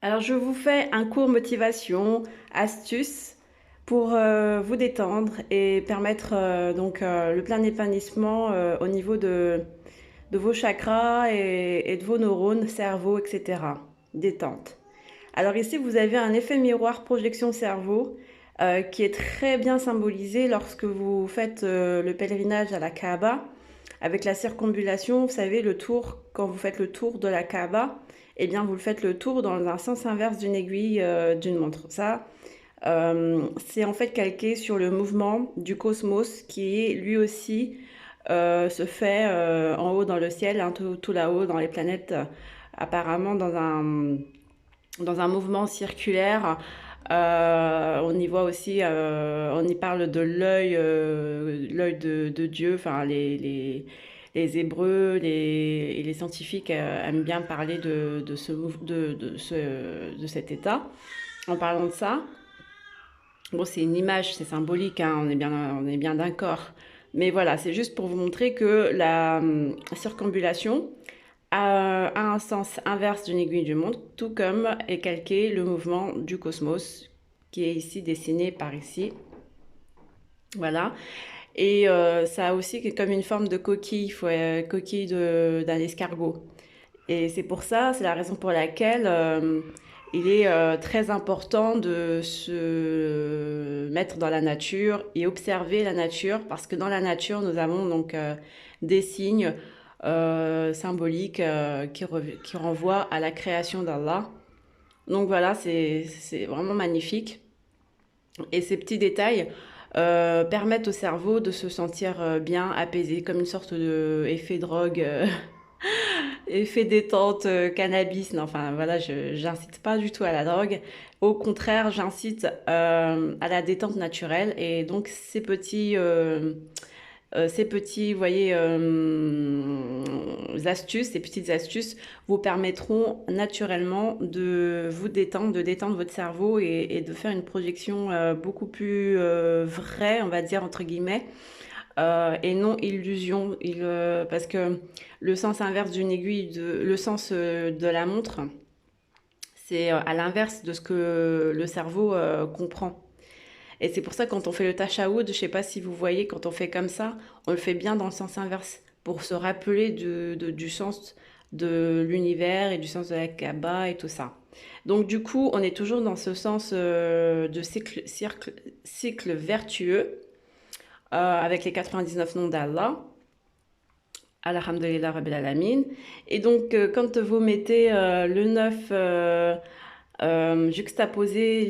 Alors, je vous fais un cours motivation, astuces pour vous détendre et permettre le plein épanouissement au niveau de vos chakras et de vos neurones, cerveau, etc. Détente. Alors ici, vous avez un effet miroir projection cerveau qui est très bien symbolisé lorsque vous faites le pèlerinage à la Kaaba avec la circumambulation, vous savez, le tour, quand vous faites le tour de la Kaaba, eh bien, vous le faites le tour dans un sens inverse d'une aiguille d'une montre. Ça, c'est en fait calqué sur le mouvement du cosmos qui est lui aussi se fait en haut dans le ciel, hein, tout là-haut dans les planètes, apparemment dans un mouvement circulaire. On y voit aussi, on y parle de l'œil de Dieu, enfin les Hébreux et les scientifiques aiment bien parler de cet état. En parlant de ça, bon, c'est une image, c'est symbolique, hein, on est bien d'accord. Mais voilà, c'est juste pour vous montrer que la circumambulation a un sens inverse d'une aiguille du monde, tout comme est calqué le mouvement du cosmos, qui est ici dessiné par ici. Voilà. Et ça a aussi comme une forme de coquille, coquille d'un escargot. Et c'est pour ça, c'est la raison pour laquelle il est très important de se mettre dans la nature et observer la nature, parce que dans la nature, nous avons donc des signes symboliques qui renvoient à la création d'Allah. Donc voilà, c'est vraiment magnifique. Et ces petits détails permettent au cerveau de se sentir bien apaisé, comme une sorte d'effet drogue. Effet détente, cannabis, non, enfin voilà, j'incite pas du tout à la drogue. Au contraire, j'incite à la détente naturelle. Et donc ces petits, vous voyez, astuces, ces petites astuces vous permettront naturellement de vous détendre, de détendre votre cerveau et de faire une projection beaucoup plus vraie, on va dire entre guillemets, et non illusion, parce que le sens inverse d'une aiguille, le sens de la montre, c'est à l'inverse de ce que le cerveau comprend. Et c'est pour ça quand on fait le tashahhud, je sais pas si vous voyez, quand on fait comme ça, on le fait bien dans le sens inverse pour se rappeler du sens de l'univers et du sens de la Kaaba et tout ça. Donc du coup, on est toujours dans ce sens de cycle vertueux avec les 99 noms d'Allah. Alhamdulillah Rabbil Alamin. Et donc, quand vous mettez le 9 juxtaposé,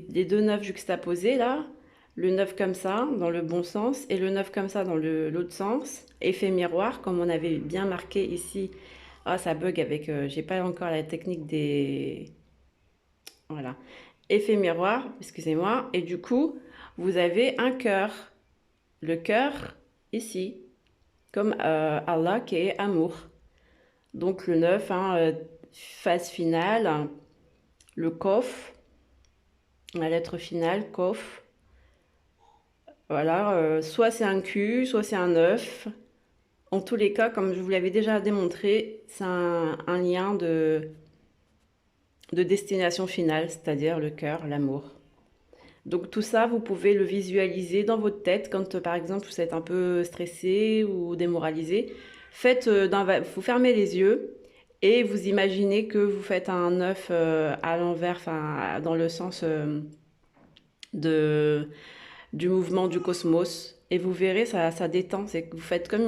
les deux 9 juxtaposés là, le 9 comme ça, dans le bon sens, et le 9 comme ça dans l'autre sens, effet miroir, comme on avait bien marqué ici. Ah, ça bug avec, j'ai pas encore la technique des... Voilà. Effet miroir, excusez-moi. Et du coup, vous avez un cœur. Le cœur, ici, comme Allah qui est amour. Donc le 9, hein, phase finale, le Kof, la lettre finale, Kof. Voilà, soit c'est un Q, soit c'est un 9. En tous les cas, comme je vous l'avais déjà démontré, c'est un lien de destination finale, c'est-à-dire le cœur, l'amour. Donc tout ça, vous pouvez le visualiser dans votre tête quand, par exemple, vous êtes un peu stressé ou démoralisé. Vous fermez les yeux et vous imaginez que vous faites un œuf à l'envers, enfin, dans le sens de, du mouvement du cosmos. Et vous verrez, ça détend. C'est que vous faites comme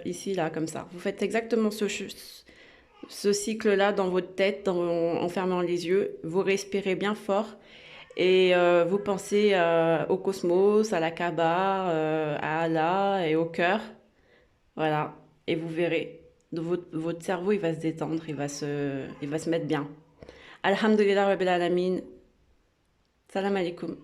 ici, là, comme ça. Vous faites exactement ce cycle-là dans votre tête en fermant les yeux. Vous respirez bien fort et vous pensez au cosmos, à la Kaaba, à Allah et au cœur. Voilà. Et vous verrez. Votre cerveau, il va se détendre, il va se mettre bien. Alhamdulillah Rabbil Alamin. Salam alaikum.